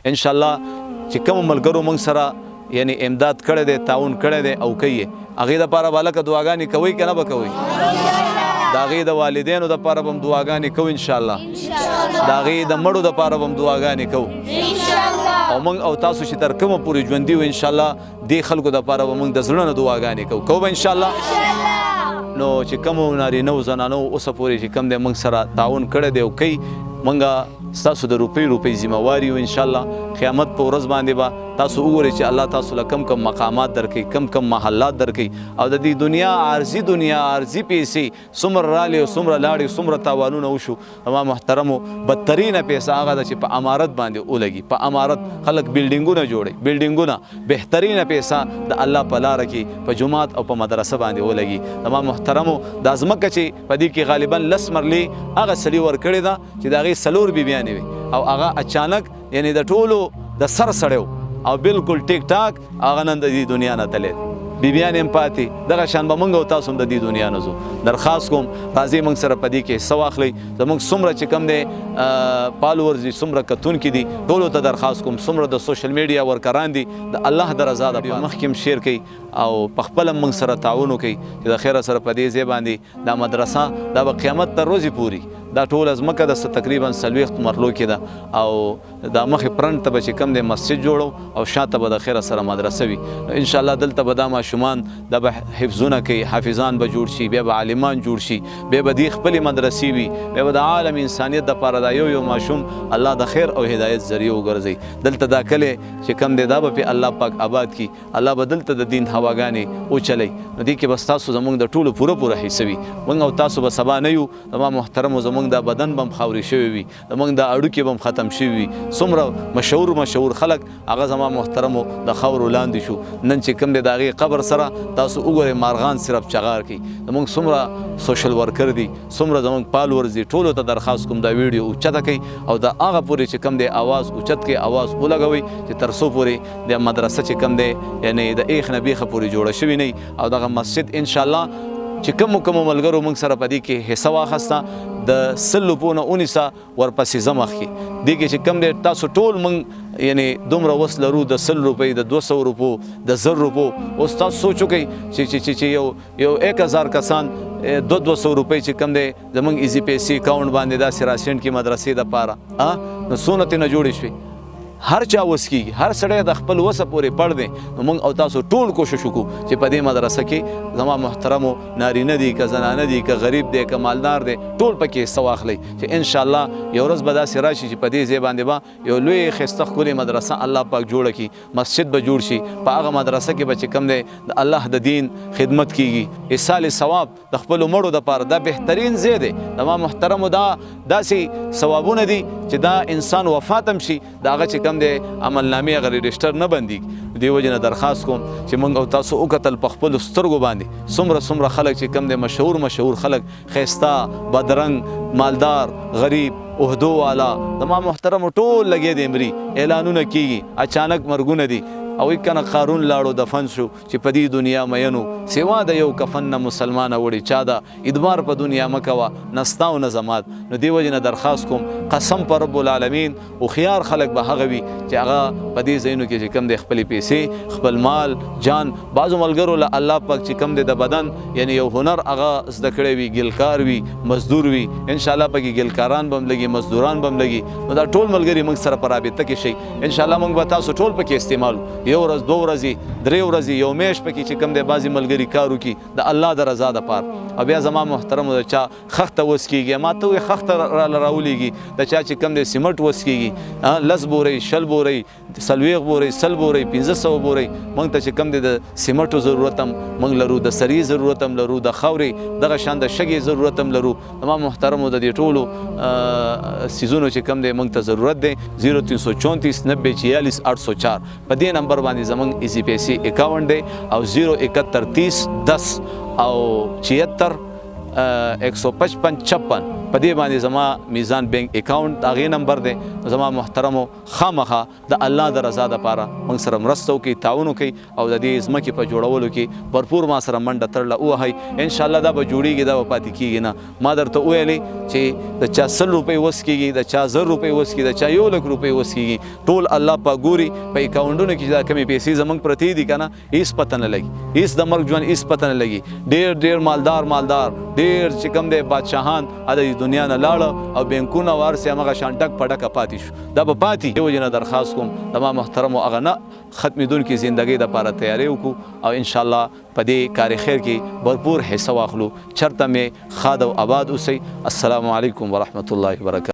ان شاء الله چې کوم ملګرو موږ سره یعنی امداد کړی دی تعاون کړی دی او کوي هغې دپاره به هلکه دعاګانې کوئ که نه به کوئ د هغې د والدینو دپاره به هم دعاګانې کوو انشاءالله د هغې د مړو دپاره به هم دعاګانې کوو او موږ او تاسو چې تر کومه پورې ژوندي وو انشاءالله دې خلکو دپاره به موږ د زړه نه دعاګانې کوو به انشاءالله نو چې کومو نارینهو زنانو اوسه پورې چې کوم دی موږ سره تعاون کړی دی او کوي موږ ستاسو د روپۍ ذمہوار یو انشاءالله قیامت په ورځ باندې به تاسو وګورئ چې الله تاسو له کم کم مقامات درکوي کم محلات درکوي او د دې دنیا عارضي پیسې څومره رالې او څومره لاړې څومره تاوانونه وشو زما محترمو بدترینه پیسه هغه ده چې په امارت باندې ولګي په امارت خلک بلډینګونه جوړي بلډینګونه بهترینه پیسه د الله په لاره کې په جومات او په مدرسه باندې ولګي زما محترمو دا ځمکه چې په دې کې غالبا 10 مرلې هغه سړي ورکړې ده چې د هغې 4 بیبیانې وي او هغه اچانک یعنی د ټولو د سر سړی او بالکل ټیک ټاک هغه نن د دې دنیا نه تللی بیبیان هم پاتې دغه شان به موږ او تاسو هم د دې دنیا نه ځو درخواست کوم راځئ موږ سره په دې کې حصه واخلئ زموږ څومره چې کوم دی فالورز دي څومره کتونکي دي ټولو ته درخواست کوم څومره د سوشل میډیا ورکران دي د الله د رضا دپاره مخکې هم شیر کوي او په خپله هم موږ سره تعاون وکړئ چې د خیره سره په دې ځای باندې دا مدرسه دا به قیامت تر ورځې پورې دا ټوله ځمکه د تقریبا 40 مرلو کې ده او دا مخې پرنټ ته به چې کوم دی مسجد جوړو او شاته به د خیره سره مدرسه وي انشاءالله دلته به دا ماشومان دا به حفظونه کوي حافظان به جوړ شي بیا به عالمان جوړ شي بیا به دې خپلې مدرسې وي بیا به د عالم انسانیت دپاره دا یو ماشوم الله د خیر او هدایت ذریعه وګرځوي دلته دا کلی چې کوم دی دا به پې الله پاک آباد کړي الله به دلته د دین هواګانې وچلی نو دې کې بس تاسو زموږ د ټولو پوره حصه وي موږ او تاسو به سبا نه یو زما محترمو زموږ دا بدن به هم خاورې شوي وي زموږ دا اړوکې به هم ختم شوي وي څومره مشهور خلک هغه زما محترمو د خاورو لاندې شو نن چې کوم دی د هغې قبر سره تاسو وګورئ مارغان صرف چغار کوي زموږ څومره سوشل ورکر دي څومره زموږ فالورز دي ټولو ته درخواست کوم دا ویډیو اوچته کوي او د هغه پورې چې کوم دی اواز اوچت کوي اواز ولګوئ چې تر څو پورې د مدرسه چې کوم دی یعنی د ایخ نه بیخه پورې جوړه شوې نه او دغه مسجد انشاءالله چې کوم ملګرو موږ سره په دې کې حصه واخیسته د 100 روپو نه 19 ورپسې زه مخکې دې کې چې کوم دی تاسو ټول موږ یعنی دومره وس لرو د 100 روپۍ د 200 روپو د 1000 روپو اوس تاسو سوچ وکئ چې یو 1000 کسان 200 روپۍ چې کوم دی زموږ ایزي پیسې اکاونټ باندې داسې راسینډ کې مدرسې دپاره نو څونه ترې نه جوړې شوې هر چا وس کېږي هر سړی د خپل وسه پورې پړ دی نو موږ او تاسو ټول کوشش وکړو چې په دې مدرسه کې زما محترمو نارینه دي که زنانه دي که غریب دی که مالدار دی ټول پکې حصه واخلئ چې انشاءالله یو ورځ به داسې راشي چې په دې ځای باندې به یو لوی ښایسته ښکلې مدرسه الله پاک جوړه کړي مسجد به جوړ شي په هغه مدرسه کې به چې کوم دی د الله د دین خدمت کیږي ایصال ثواب د خپلو مړو دپاره دا بهترین ځای دی زما محترمو دا داسې ثوابونه دي چې دا انسان وفات هم شي د هغه چې کوم دی عملنامې هغه رجسټر نه بندېږي دې وجې نه درخواست کوم چې موږ او تاسو وکتل په خپلو سترګو باندې څومره خلک چې کوم دی مشهور خلک ښایسته بدرنګ مالدار غریب عهدو والا زما محترمو ټول لګیا دي مري اعلانونه کیږي اچانک مرګونه دي او کنه قارون لاړو دفن شو چې په دې دنیا مینو سوا د یو کفن نه مسلمانه وړي چا دا ادبار په دنیا مکوه نستا او نظمات نو دې وجې نه درخواست کوم قسم په رب العالمین او خيار خلک به هغه وي چې هغه په دې ځایونو کې چې کوم دی خپلې پیسې خپل مال جان بعضو ملګرو له الله پاک چې کوم دی د بدن یعنی یو هنر هغه زده کړی وي ګلکار وي مزدور وي انشاءالله پکې ګلکاران به هم لګي مزدوران به هم لګي نو دا ټول ملګري موږ سره په رابطه کې شي انشاءالله موږ به تاسو ټول پکې استعمالو یو ورځ 2 ورځې 3 ورځې یو میاشت پکې چې کوم دی بعضې ملګري کار وکړي د الله د رضا دپاره او بیا زما محترمو د چا خښته وس کېږي ما ته وایي خښته راله راولېږي د چا چې کوم دی سیمټ وس کېږي 10 بورۍ 20 بورۍ 40 بورۍ 100 بورۍ 1500 بورۍ موږ ته چې کوم دی د سیمټو ضرورت هم موږ لرو د سري ضرورت هم لرو د خاورې دغه شان د شګې ضرورت هم لرو زما محترمو د دې ټولو څیزونو چې کوم دی موږ ته ضرورت دی 0334 90 46 804 په دې نمبر باندې زموږ ایزي پیسې اکاونټ دی او 071 30 10 او 76 15556 په دې باندې زما میزان بینک اکاونټ هغه نمبر دی. زما محترمو خامخا د الله د رضا لپاره موږ سره مرسته وکړي، تعاون وکړي او د دې ځمکې په جوړولو کې भरपूर ما سره منډه تړله ووهئ. انشاءالله دا به جوړیږي، دا به پاتې کیږي نه. ما درته وویلې چې د چا 100 روپۍ وس کیږي، د چا 1000 روپۍ وس کیږي، د چا 1 لک روپۍ وس کیږي، ټول الله په ګوري. په اکاونټونو کې دا کمی پیسې زمونږ پرتې دي کنه، هیڅ پته نه لګي، هیڅ د مرګ ژوند هیڅ پته نه لګي. ډیر مالدار ډیر چې کوم دی بادشاهان د دنیا نه لاړه او بینکونه ورسې هغه شان ډک پډکه پاتې شو. دا به پاتې یو جنا درخواست کوم د ما محترمو هغه نه ختمېدونکې ژوندګۍ دپاره تیاری وکړو او انشاءالله په دې کار خیر کې भरपूर حصه واخلو. چرته مې ښاد او آباد اوسئ. السلام علیکم ورحمت الله وبرکاته.